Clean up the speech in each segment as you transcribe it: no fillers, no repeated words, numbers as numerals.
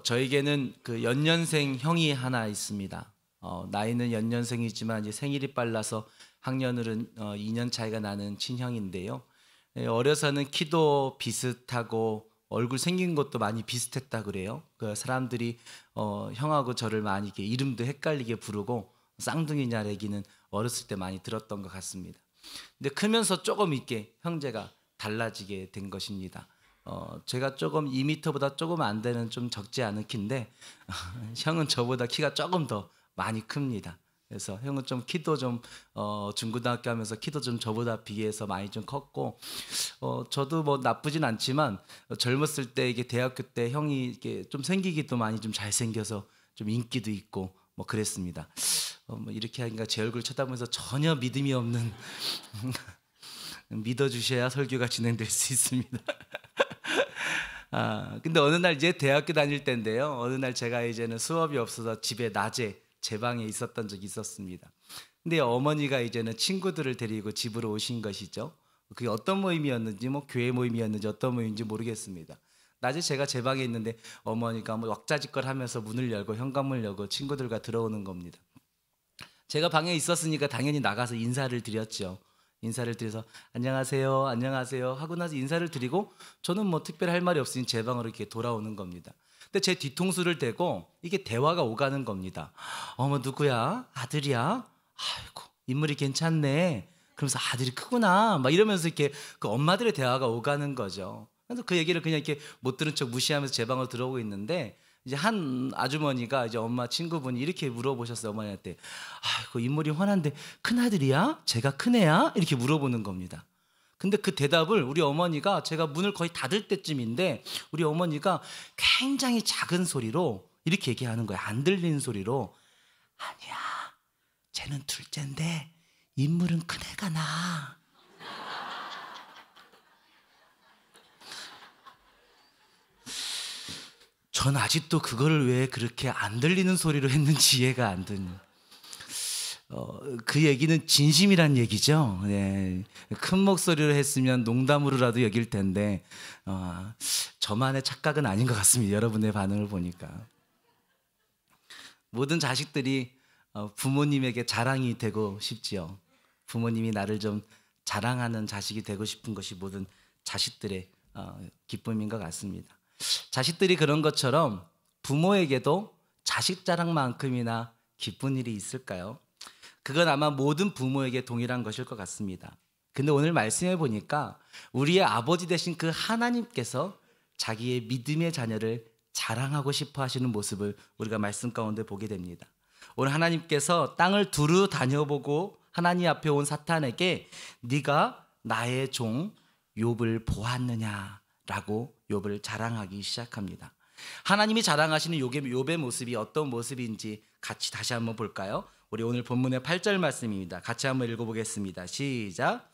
저에게는 그 연년생 형이 하나 있습니다. 나이는 연년생이지만 이제 생일이 빨라서 학년으로는 2년 차이가 나는 친형인데요. 어려서는 키도 비슷하고 얼굴 생긴 것도 많이 비슷했다 그래요. 그 사람들이 형하고 저를 많이 이렇게 이름도 헷갈리게 부르고 쌍둥이냐 얘기는 어렸을 때 많이 들었던 것 같습니다. 근데 크면서 조금 이렇게 형제가 달라지게 된 것입니다. 제가 조금 2m보다 조금 안 되는 좀 적지 않은 키인데 형은 저보다 키가 조금 더 많이 큽니다. 그래서 형은 좀 키도 좀 중고등학교 하면서 키도 좀 저보다 비해서 많이 좀 컸고 저도 뭐 나쁘진 않지만 젊었을 때 이게 대학교 때 형이 이게 좀 생기기도 많이 좀 잘생겨서 좀 인기도 있고 뭐 그랬습니다. 뭐 이렇게 하니까 제 얼굴 쳐다보면서 전혀 믿음이 없는 믿어주셔야 설교가 진행될 수 있습니다. 근데 어느 날 이제 대학교 다닐 때인데요. 어느 날 제가 이제는 수업이 없어서 집에 낮에 제 방에 있었던 적이 있었습니다. 근데 어머니가 이제는 친구들을 데리고 집으로 오신 것이죠. 그게 어떤 모임이었는지 뭐 교회 모임이었는지 어떤 모임인지 모르겠습니다. 낮에 제가 제 방에 있는데 어머니가 뭐 왁자지껄 하면서 문을 열고 현관문을 열고 친구들과 들어오는 겁니다. 제가 방에 있었으니까 당연히 나가서 인사를 드렸죠. 인사를 드려서 안녕하세요, 안녕하세요 하고 나서 인사를 드리고 저는 뭐 특별히 할 말이 없으니 제 방으로 이렇게 돌아오는 겁니다. 근데 제 뒤통수를 대고 이게 대화가 오가는 겁니다. 어머 누구야? 아들이야? 아이고 인물이 괜찮네. 그러면서 아들이 크구나. 막 이러면서 이렇게 그 엄마들의 대화가 오가는 거죠. 그래서 그 얘기를 그냥 이렇게 못 들은 척 무시하면서 제 방으로 들어오고 있는데 이제 한 아주머니가 이제 엄마 친구분이 이렇게 물어보셨어요. 어머니한테. 아이고 인물이 훤한데 큰 아들이야? 제가 큰 애야? 이렇게 물어보는 겁니다. 근데 그 대답을 우리 어머니가 제가 문을 거의 닫을 때쯤인데 우리 어머니가 굉장히 작은 소리로 이렇게 얘기하는 거예요. 안 들리는 소리로. 아니야. 쟤는 둘째인데 인물은 큰 애가 나. 전 아직도 그거를 왜 그렇게 안 들리는 소리로 했는지 이해가 안 드는. 그 얘기는 진심이란 얘기죠. 네. 큰 목소리로 했으면 농담으로라도 여길 텐데 저만의 착각은 아닌 것 같습니다. 여러분의 반응을 보니까. 모든 자식들이 부모님에게 자랑이 되고 싶지요. 부모님이 나를 좀 자랑하는 자식이 되고 싶은 것이 모든 자식들의 기쁨인 것 같습니다. 자식들이 그런 것처럼 부모에게도 자식 자랑만큼이나 기쁜 일이 있을까요? 그건 아마 모든 부모에게 동일한 것일 것 같습니다. 근데 오늘 말씀해 보니까 우리의 아버지 되신 그 하나님께서 자기의 믿음의 자녀를 자랑하고 싶어 하시는 모습을 우리가 말씀 가운데 보게 됩니다. 오늘 하나님께서 땅을 두루 다녀보고 하나님 앞에 온 사탄에게 네가 나의 종 욥을 보았느냐라고 욥을 자랑하기 시작합니다. 하나님이 자랑하시는 욥의 모습이 어떤 모습인지 같이 다시 한번 볼까요? 우리 오늘 본문의 8절 말씀입니다. 같이 한번 읽어보겠습니다. 시작.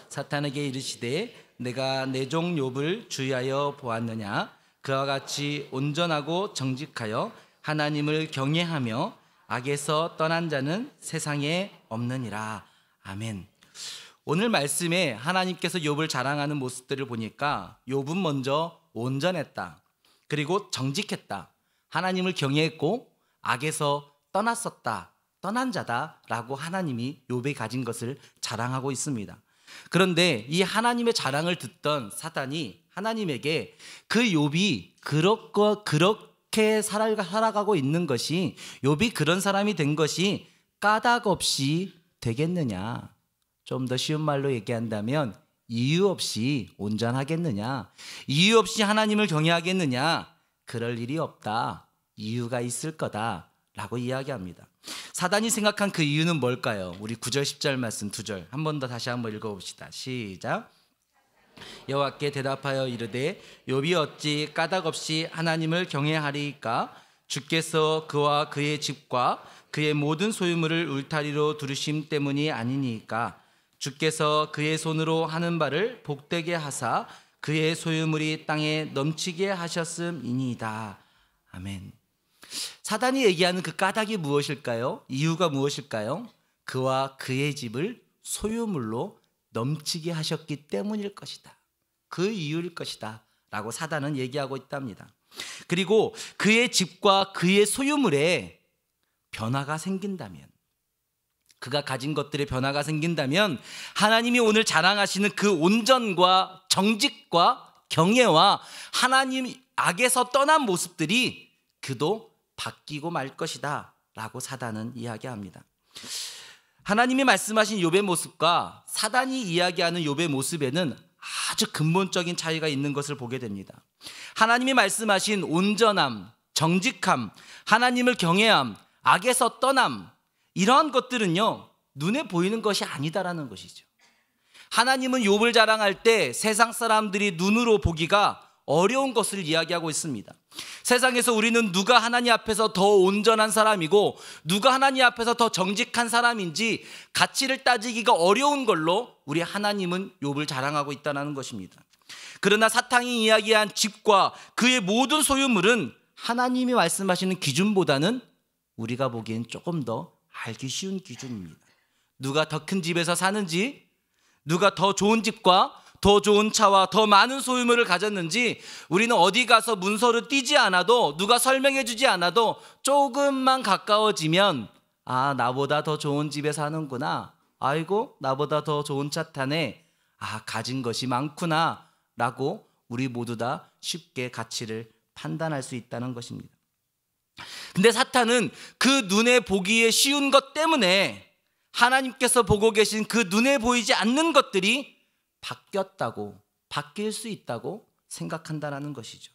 사탄에게 이르시되 내가 내 종 욥을 주의하여 보았느냐? 그와 같이 온전하고 정직하여 하나님을 경외하며 악에서 떠난 자는 세상에 없느니라. 아멘. 오늘 말씀에 하나님께서 욥을 자랑하는 모습들을 보니까 욥은 먼저 온전했다. 그리고 정직했다. 하나님을 경외했고 악에서 떠났었다. 떠난 자다라고 하나님이 욥이 가진 것을 자랑하고 있습니다. 그런데 이 하나님의 자랑을 듣던 사단이 하나님에게 그 욥이 그렇게 살아가고 있는 것이 욥이 그런 사람이 된 것이 까닭 없이 되겠느냐? 좀 더 쉬운 말로 얘기한다면 이유 없이 온전하겠느냐? 이유 없이 하나님을 경외하겠느냐? 그럴 일이 없다. 이유가 있을 거다 라고 이야기합니다. 사단이 생각한 그 이유는 뭘까요? 우리 9절 10절 말씀 2절 한 번 더 다시 한번 읽어봅시다. 시작. 여호와께 대답하여 이르되 욥이 어찌 까닭 없이 하나님을 경외하리이까? 주께서 그와 그의 집과 그의 모든 소유물을 울타리로 두르심 때문이 아니니까. 주께서 그의 손으로 하는 바를 복되게 하사 그의 소유물이 땅에 넘치게 하셨음이니이다. 아멘. 사단이 얘기하는 그 까닭이 무엇일까요? 이유가 무엇일까요? 그와 그의 집을 소유물로 넘치게 하셨기 때문일 것이다. 그 이유일 것이다 라고 사단은 얘기하고 있답니다. 그리고 그의 집과 그의 소유물에 변화가 생긴다면, 그가 가진 것들의 변화가 생긴다면 하나님이 오늘 자랑하시는 그 온전과 정직과 경외와 하나님 악에서 떠난 모습들이 그도 바뀌고 말 것이다 라고 사단은 이야기합니다. 하나님이 말씀하신 욥의 모습과 사단이 이야기하는 욥의 모습에는 아주 근본적인 차이가 있는 것을 보게 됩니다. 하나님이 말씀하신 온전함, 정직함, 하나님을 경외함, 악에서 떠남, 이러한 것들은요 눈에 보이는 것이 아니다라는 것이죠. 하나님은 욥을 자랑할 때 세상 사람들이 눈으로 보기가 어려운 것을 이야기하고 있습니다. 세상에서 우리는 누가 하나님 앞에서 더 온전한 사람이고 누가 하나님 앞에서 더 정직한 사람인지 가치를 따지기가 어려운 걸로 우리 하나님은 욥을 자랑하고 있다는 것입니다. 그러나 사탄이 이야기한 집과 그의 모든 소유물은 하나님이 말씀하시는 기준보다는 우리가 보기엔 조금 더 알기 쉬운 기준입니다. 누가 더 큰 집에서 사는지, 누가 더 좋은 집과 더 좋은 차와 더 많은 소유물을 가졌는지 우리는 어디 가서 문서를 띄지 않아도, 누가 설명해 주지 않아도 조금만 가까워지면 아, 나보다 더 좋은 집에 사는구나, 아이고 나보다 더 좋은 차 타네, 아 가진 것이 많구나 라고 우리 모두 다 쉽게 가치를 판단할 수 있다는 것입니다. 근데 사탄은 그 눈에 보기에 쉬운 것 때문에 하나님께서 보고 계신 그 눈에 보이지 않는 것들이 바뀌었다고, 바뀔 수 있다고 생각한다는 것이죠.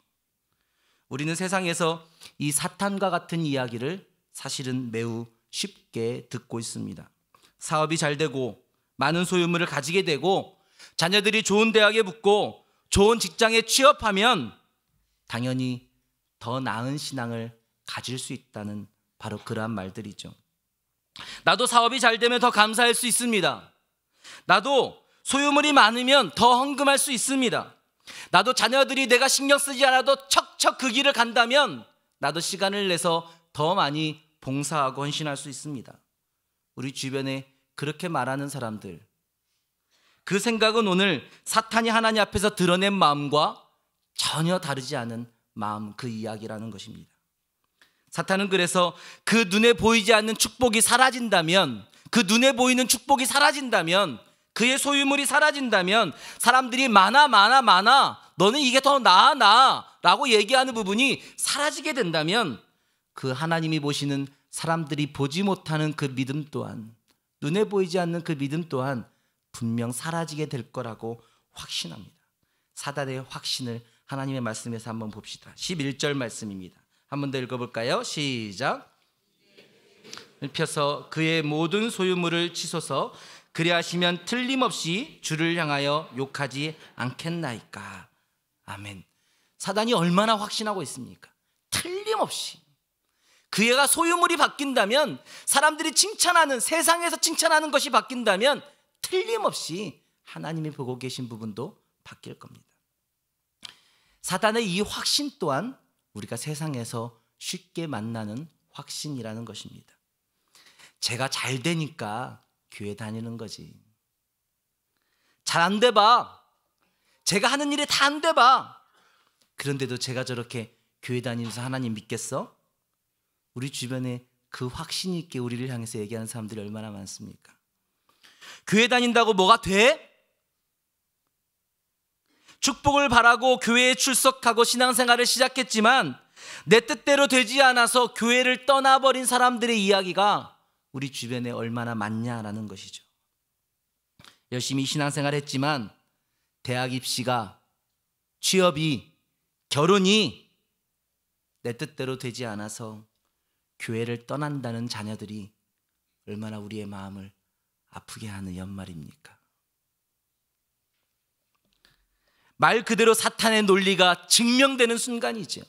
우리는 세상에서 이 사탄과 같은 이야기를 사실은 매우 쉽게 듣고 있습니다. 사업이 잘 되고 많은 소유물을 가지게 되고 자녀들이 좋은 대학에 붙고 좋은 직장에 취업하면 당연히 더 나은 신앙을 가질 수 있다는 바로 그러한 말들이죠. 나도 사업이 잘 되면 더 감사할 수 있습니다. 나도 소유물이 많으면 더 헌금할 수 있습니다. 나도 자녀들이 내가 신경 쓰지 않아도 척척 그 길을 간다면 나도 시간을 내서 더 많이 봉사하고 헌신할 수 있습니다. 우리 주변에 그렇게 말하는 사람들, 그 생각은 오늘 사탄이 하나님 앞에서 드러낸 마음과 전혀 다르지 않은 마음, 그 이야기라는 것입니다. 사탄은 그래서 그 눈에 보이지 않는 축복이 사라진다면, 그 눈에 보이는 축복이 사라진다면, 그의 소유물이 사라진다면, 사람들이 많아 너는 이게 더 나아 라고 얘기하는 부분이 사라지게 된다면 그 하나님이 보시는 사람들이 보지 못하는 그 믿음 또한, 눈에 보이지 않는 그 믿음 또한 분명 사라지게 될 거라고 확신합니다. 사단의 확신을 하나님의 말씀에서 한번 봅시다. 11절 말씀입니다. 한 번 더 읽어볼까요? 시작. 펴서 그의 모든 소유물을 치소서, 그리하시면 틀림없이 주를 향하여 욕하지 않겠나이까. 아멘. 사단이 얼마나 확신하고 있습니까? 틀림없이. 그애가 소유물이 바뀐다면, 사람들이 칭찬하는, 세상에서 칭찬하는 것이 바뀐다면 틀림없이 하나님이 보고 계신 부분도 바뀔 겁니다. 사단의 이 확신 또한 우리가 세상에서 쉽게 만나는 확신이라는 것입니다. 제가 잘 되니까 교회 다니는 거지. 잘 안 돼 봐. 제가 하는 일이 다 안 돼 봐. 그런데도 제가 저렇게 교회 다니면서 하나님 믿겠어? 우리 주변에 그 확신 있게 우리를 향해서 얘기하는 사람들이 얼마나 많습니까? 교회 다닌다고 뭐가 돼? 축복을 바라고 교회에 출석하고 신앙생활을 시작했지만 내 뜻대로 되지 않아서 교회를 떠나버린 사람들의 이야기가 우리 주변에 얼마나 많냐라는 것이죠. 열심히 신앙생활 했지만 대학 입시가, 취업이, 결혼이 내 뜻대로 되지 않아서 교회를 떠난다는 자녀들이 얼마나 우리의 마음을 아프게 하는 연말입니까? 말 그대로 사탄의 논리가 증명되는 순간이죠.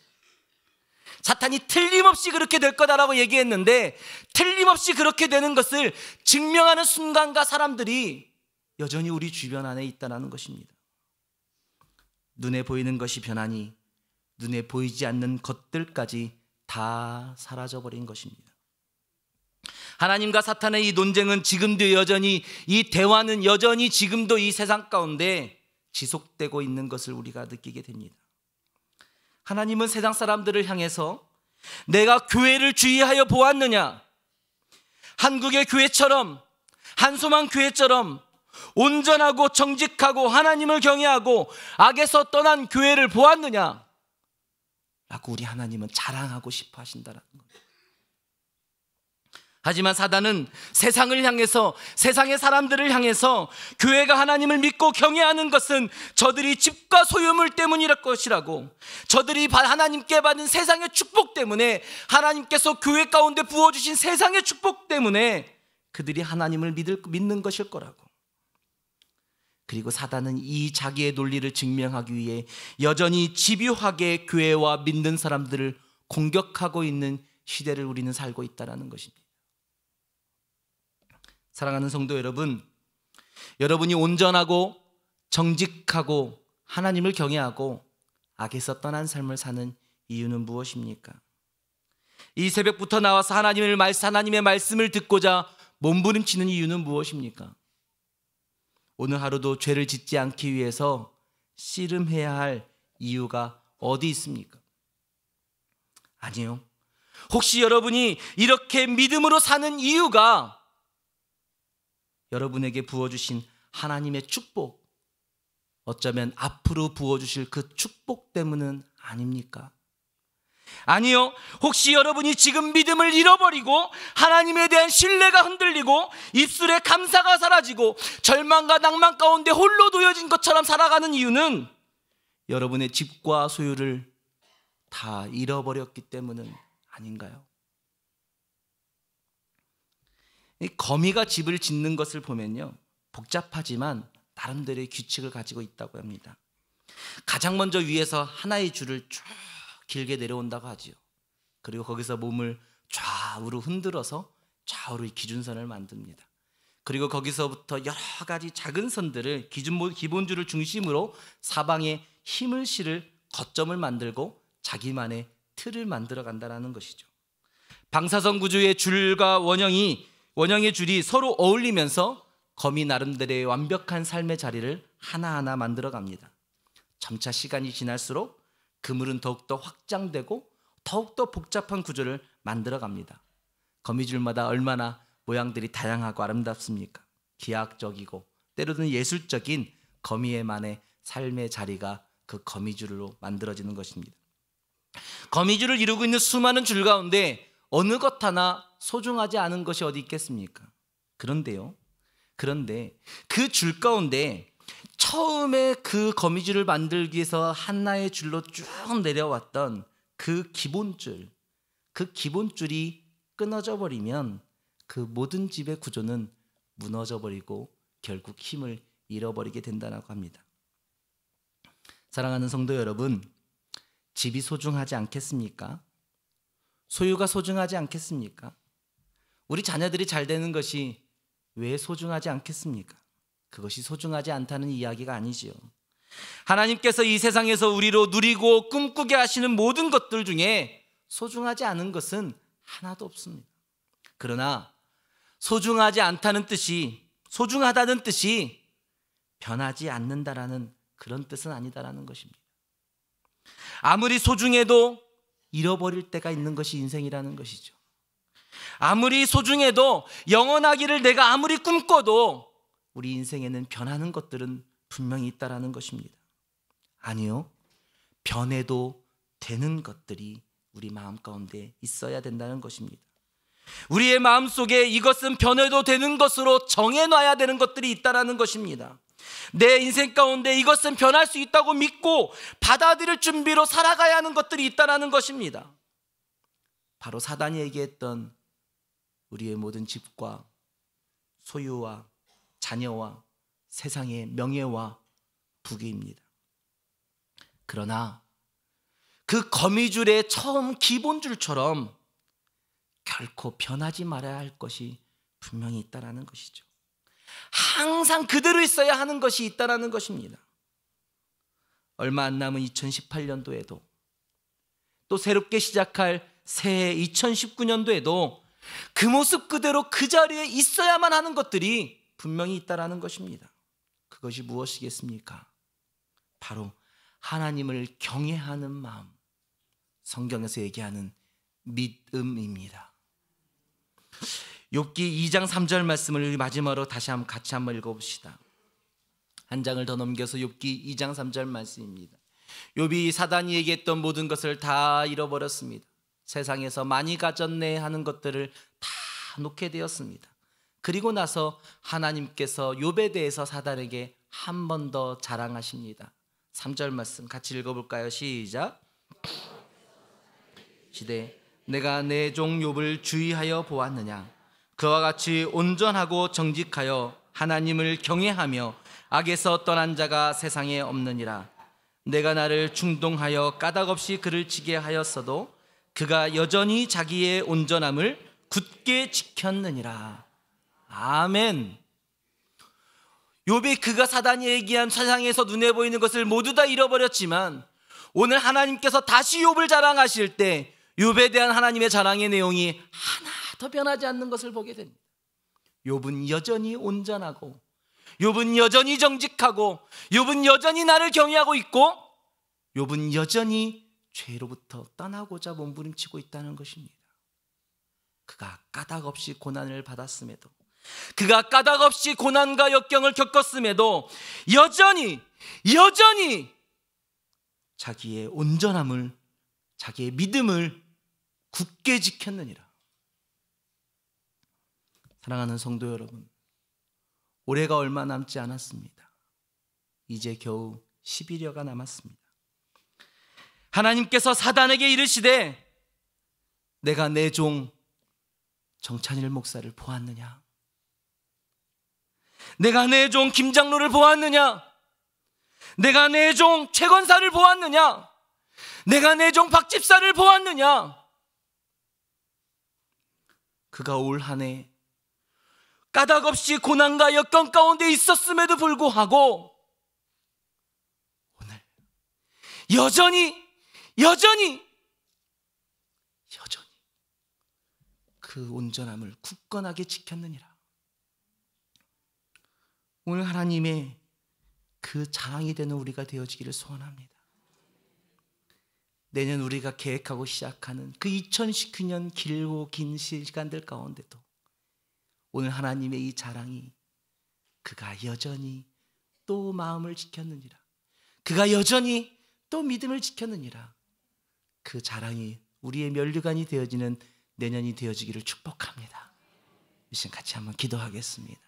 사탄이 틀림없이 그렇게 될 거다라고 얘기했는데 틀림없이 그렇게 되는 것을 증명하는 순간과 사람들이 여전히 우리 주변 안에 있다는 것입니다. 눈에 보이는 것이 변하니 눈에 보이지 않는 것들까지 다 사라져버린 것입니다. 하나님과 사탄의 이 논쟁은 지금도 여전히, 이 대화는 여전히 지금도 이 세상 가운데 지속되고 있는 것을 우리가 느끼게 됩니다. 하나님은 세상 사람들을 향해서 내가 교회를 주의하여 보았느냐? 한국의 교회처럼, 한소망 교회처럼 온전하고 정직하고 하나님을 경외하고 악에서 떠난 교회를 보았느냐? 라고 우리 하나님은 자랑하고 싶어 하신다는 겁니다. 하지만 사단은 세상을 향해서, 세상의 사람들을 향해서 교회가 하나님을 믿고 경외하는 것은 저들이 집과 소유물 때문일 것이라고, 저들이 하나님께 받은 세상의 축복 때문에, 하나님께서 교회 가운데 부어주신 세상의 축복 때문에 그들이 하나님을 믿는 것일 거라고. 그리고 사단은 이 자기의 논리를 증명하기 위해 여전히 집요하게 교회와 믿는 사람들을 공격하고 있는 시대를 우리는 살고 있다는 것입니다. 사랑하는 성도 여러분, 여러분이 온전하고 정직하고 하나님을 경외하고 악에서 떠난 삶을 사는 이유는 무엇입니까? 이 새벽부터 나와서 하나님의 말씀을 듣고자 몸부림치는 이유는 무엇입니까? 오늘 하루도 죄를 짓지 않기 위해서 씨름해야 할 이유가 어디 있습니까? 아니요. 혹시 여러분이 이렇게 믿음으로 사는 이유가 여러분에게 부어주신 하나님의 축복, 어쩌면 앞으로 부어주실 그 축복 때문은 아닙니까? 아니요. 혹시 여러분이 지금 믿음을 잃어버리고 하나님에 대한 신뢰가 흔들리고 입술에 감사가 사라지고 절망과 낭만 가운데 홀로 놓여진 것처럼 살아가는 이유는 여러분의 집과 소유를 다 잃어버렸기 때문은 아닌가요? 이 거미가 집을 짓는 것을 보면요, 복잡하지만 나름대로의 규칙을 가지고 있다고 합니다. 가장 먼저 위에서 하나의 줄을 쭉 길게 내려온다고 하지요. 그리고 거기서 몸을 좌우로 흔들어서 좌우로 기준선을 만듭니다. 그리고 거기서부터 여러 가지 작은 선들을 기본줄을 중심으로 사방에 힘을 실을 거점을 만들고 자기만의 틀을 만들어 간다는 것이죠. 방사선 구조의 줄과 원형의 줄이 서로 어울리면서 거미 나름대로의 완벽한 삶의 자리를 하나하나 만들어 갑니다. 점차 시간이 지날수록 그물은 더욱더 확장되고 더욱더 복잡한 구조를 만들어 갑니다. 거미줄마다 얼마나 모양들이 다양하고 아름답습니까? 기하학적이고 때로는 예술적인 거미의만의 삶의 자리가 그 거미줄로 만들어지는 것입니다. 거미줄을 이루고 있는 수많은 줄 가운데 어느 것 하나 소중하지 않은 것이 어디 있겠습니까? 그런데 그 줄 가운데 처음에 그 거미줄을 만들기 위해서 하나의 줄로 쭉 내려왔던 그 기본줄이 끊어져 버리면 그 모든 집의 구조는 무너져 버리고 결국 힘을 잃어버리게 된다고 합니다. 사랑하는 성도 여러분, 집이 소중하지 않겠습니까? 소유가 소중하지 않겠습니까? 우리 자녀들이 잘 되는 것이 왜 소중하지 않겠습니까? 그것이 소중하지 않다는 이야기가 아니지요. 하나님께서 이 세상에서 우리로 누리고 꿈꾸게 하시는 모든 것들 중에 소중하지 않은 것은 하나도 없습니다. 그러나 소중하지 않다는 뜻이, 소중하다는 뜻이 변하지 않는다라는 그런 뜻은 아니다라는 것입니다. 아무리 소중해도 잃어버릴 때가 있는 것이 인생이라는 것이죠. 아무리 소중해도 영원하기를 내가 아무리 꿈꿔도 우리 인생에는 변하는 것들은 분명히 있다라는 것입니다. 아니요, 변해도 되는 것들이 우리 마음 가운데 있어야 된다는 것입니다. 우리의 마음속에 이것은 변해도 되는 것으로 정해놔야 되는 것들이 있다라는 것입니다. 내 인생 가운데 이것은 변할 수 있다고 믿고 받아들일 준비로 살아가야 하는 것들이 있다라는 것입니다. 바로 사단이 얘기했던 우리의 모든 집과 소유와 자녀와 세상의 명예와 부귀입니다. 그러나 그 거미줄의 처음 기본줄처럼 결코 변하지 말아야 할 것이 분명히 있다라는 것이죠. 항상 그대로 있어야 하는 것이 있다라는 것입니다. 얼마 안 남은 2018년도에도 또 새롭게 시작할 새해 2019년도에도 그 모습 그대로 그 자리에 있어야만 하는 것들이 분명히 있다라는 것입니다. 그것이 무엇이겠습니까? 바로 하나님을 경외하는 마음, 성경에서 얘기하는 믿음입니다. 욥기 2장 3절 말씀을 우리 마지막으로 다시 한번 같이 한번 읽어봅시다. 한 장을 더 넘겨서 욥기 2장 3절 말씀입니다. 욥이 사단이 얘기했던 모든 것을 다 잃어버렸습니다. 세상에서 많이 가졌네 하는 것들을 다 놓게 되었습니다. 그리고 나서 하나님께서 욥에 대해서 사단에게 한 번 더 자랑하십니다. 3절 말씀 같이 읽어볼까요? 시작. 시대 내가 내 종 욥을 주의하여 보았느냐. 그와 같이 온전하고 정직하여 하나님을 경외하며 악에서 떠난 자가 세상에 없느니라. 내가 나를 충동하여 까닭없이 그를 치게 하였어도 그가 여전히 자기의 온전함을 굳게 지켰느니라. 아멘. 욥이 그가 사단이 얘기한 세상에서 눈에 보이는 것을 모두 다 잃어버렸지만 오늘 하나님께서 다시 욥을 자랑하실 때 욥에 대한 하나님의 자랑의 내용이 하나도 변하지 않는 것을 보게 됩니다. 욥은 여전히 온전하고, 욥은 여전히 정직하고, 욥은 여전히 나를 경외하고 있고, 욥은 여전히 죄로부터 떠나고자 몸부림치고 있다는 것입니다. 그가 까닭없이 고난을 받았음에도, 그가 까닭없이 고난과 역경을 겪었음에도 여전히 자기의 온전함을, 자기의 믿음을 굳게 지켰느니라. 사랑하는 성도 여러분, 올해가 얼마 남지 않았습니다. 이제 겨우 10일여가 남았습니다. 하나님께서 사단에게 이르시되 내가 내 종 정찬일 목사를 보았느냐? 내가 내 종 김장로를 보았느냐? 내가 내 종 최건사를 보았느냐? 내가 내 종 박집사를 보았느냐? 그가 올 한 해 까닭없이 고난과 역경 가운데 있었음에도 불구하고 오늘 여전히 그 온전함을 굳건하게 지켰느니라. 오늘 하나님의 그 자랑이 되는 우리가 되어지기를 소원합니다. 내년 우리가 계획하고 시작하는 그 2019년 길고 긴 시간들 가운데도 오늘 하나님의 이 자랑이 그가 여전히 또 마음을 지켰느니라, 그가 여전히 또 믿음을 지켰느니라, 그 자랑이 우리의 면류관이 되어지는 내년이 되어지기를 축복합니다. 이 시간 같이 한번 기도하겠습니다.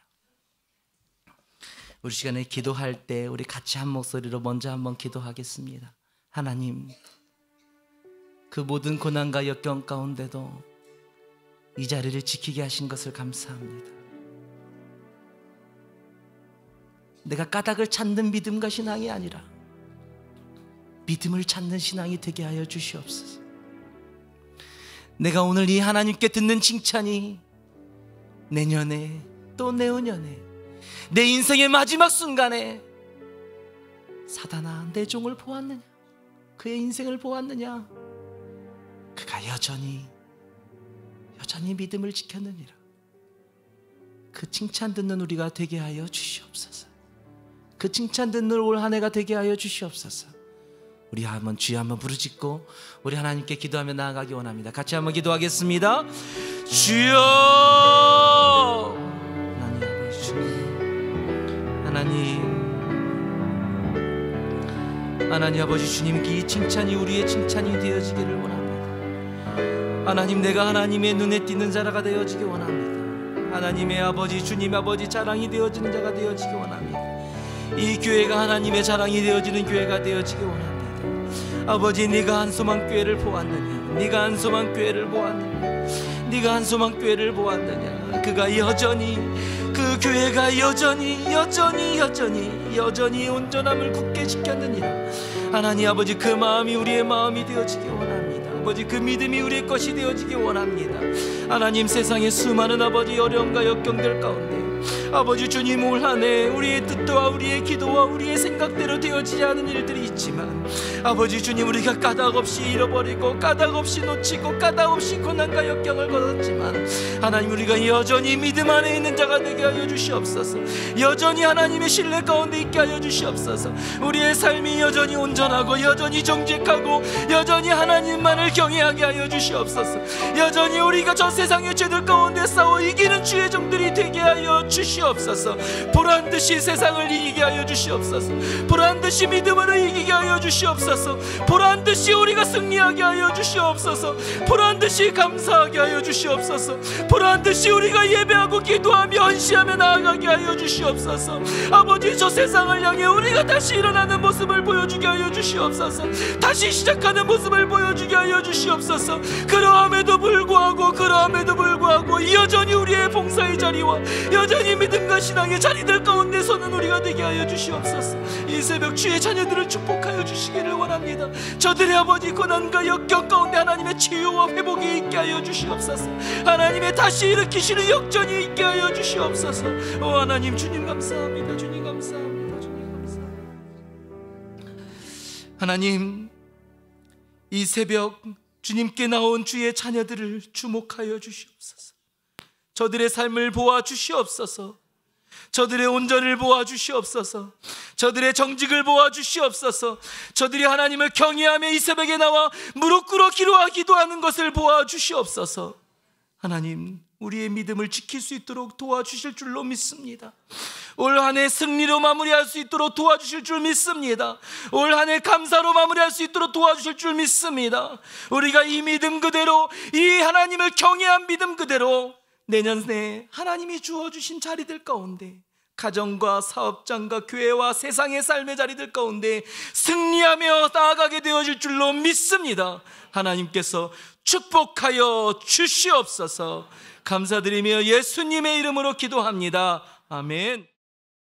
우리 시간에 기도할 때 우리 같이 한 목소리로 먼저 한번 기도하겠습니다. 하나님, 그 모든 고난과 역경 가운데도 이 자리를 지키게 하신 것을 감사합니다. 내가 까닭을 찾는 믿음과 신앙이 아니라 믿음을 찾는 신앙이 되게 하여 주시옵소서. 내가 오늘 이 하나님께 듣는 칭찬이 내년에 또 내후년에 내 인생의 마지막 순간에 사단아 내 종을 보았느냐, 그의 인생을 보았느냐, 그가 여전히 믿음을 지켰느니라. 그 칭찬 듣는 우리가 되게 하여 주시옵소서. 그 칭찬 듣는 올 한 해가 되게 하여 주시옵소서. 우리 한번 주여 한번 부르짖고 우리 하나님께 기도하며 나아가기 원합니다. 같이 한번 기도하겠습니다. 주여, 하나님 아버지 주님, 하나님 아버지 주님, 이 칭찬이 우리의 칭찬이 되어지기를 원합니다. 하나님, 내가 하나님의 눈에 띄는 자라가 되어지기 원합니다. 하나님의 아버지 주님 아버지 자랑이 되어지는 자가 되어지기 원합니다. 이 교회가 하나님의 자랑이 되어지는 교회가 되어지기 원합니다. 아버지, 네가 한소망교회를 보았느냐, 네가 한소망교회를 보았느냐, 네가 한소망교회를 보았느냐. 그가 여전히, 그 교회가 여전히 온전함을 굳게 지켰느니라. 하나님 아버지, 그 마음이 우리의 마음이 되어지기 원합니다. 아버지, 그 믿음이 우리의 것이 되어지기 원합니다. 하나님, 세상의 수많은 아버지 어려움과 역경들 가운데 아버지 주님, 올 한 해 우리의 뜻과 우리의 기도와 우리의 생각대로 되어지지 않은 일들이 있지만 아버지 주님, 우리가 까닭없이 잃어버리고 까닭없이 놓치고 까닭없이 고난과 역경을 거뒀지만 하나님, 우리가 여전히 믿음 안에 있는 자가 되게 하여 주시옵소서. 여전히 하나님의 신뢰 가운데 있게 하여 주시옵소서. 우리의 삶이 여전히 온전하고 여전히 정직하고 여전히 하나님만을 경외하게 하여 주시옵소서. 여전히 우리가 저 세상의 죄들 가운데 싸워 이기는 주의 종들이 되게 하여 주시옵소서. 보란듯이 세상을 이기게 하여 주시옵소서. 보란듯이 믿음으로 이기게 하여 주시옵소서. 보란듯이 우리가 승리하게 하여 주시옵소서. 보란듯이 감사하게 하여 주시옵소서. 보란듯이 우리가 예배하고 기도하며 헌신하며 나아가게 하여 주시옵소서. 아버지, 저 세상을 향해 우리가 다시 일어나는 모습을 보여주게 하여 주시옵소서. 다시 시작하는 모습을 보여주게 하여 주시옵소서. 그러함에도 불구하고 여전히 우리의 봉사의 자리와 여전히 믿음과 신앙의 자리들 가운데 서는 우리가 되게 하여 주시옵소서. 이 새벽 주의 자녀들을 축복하여 주시기를 원합니다. 저들의 아버지 고난과 역경 가운데 하나님의 치유와 회복이 있게 하여 주시옵소서. 하나님의 다시 일으키시는 역전이 있게 하여 주시옵소서. 오 하나님, 주님 감사합니다. 주님 감사합니다. 주님 감사합니다. 하나님, 이 새벽 주님께 나온 주의 자녀들을 주목하여 주시옵소서. 저들의 삶을 보아 주시옵소서. 저들의 온전을 보아 주시옵소서. 저들의 정직을 보아 주시옵소서. 저들이 하나님을 경외하며 이 새벽에 나와 무릎 꿇어 기도하는 것을 보아 주시옵소서. 하나님, 우리의 믿음을 지킬 수 있도록 도와주실 줄로 믿습니다. 올 한 해 승리로 마무리할 수 있도록 도와주실 줄 믿습니다. 올 한 해 감사로 마무리할 수 있도록 도와주실 줄 믿습니다. 우리가 이 믿음 그대로, 이 하나님을 경외한 믿음 그대로 내년에 하나님이 주어주신 자리들 가운데, 가정과 사업장과 교회와 세상의 삶의 자리들 가운데 승리하며 나아가게 되어질 줄로 믿습니다. 하나님께서 축복하여 주시옵소서. 감사드리며 예수님의 이름으로 기도합니다. 아멘.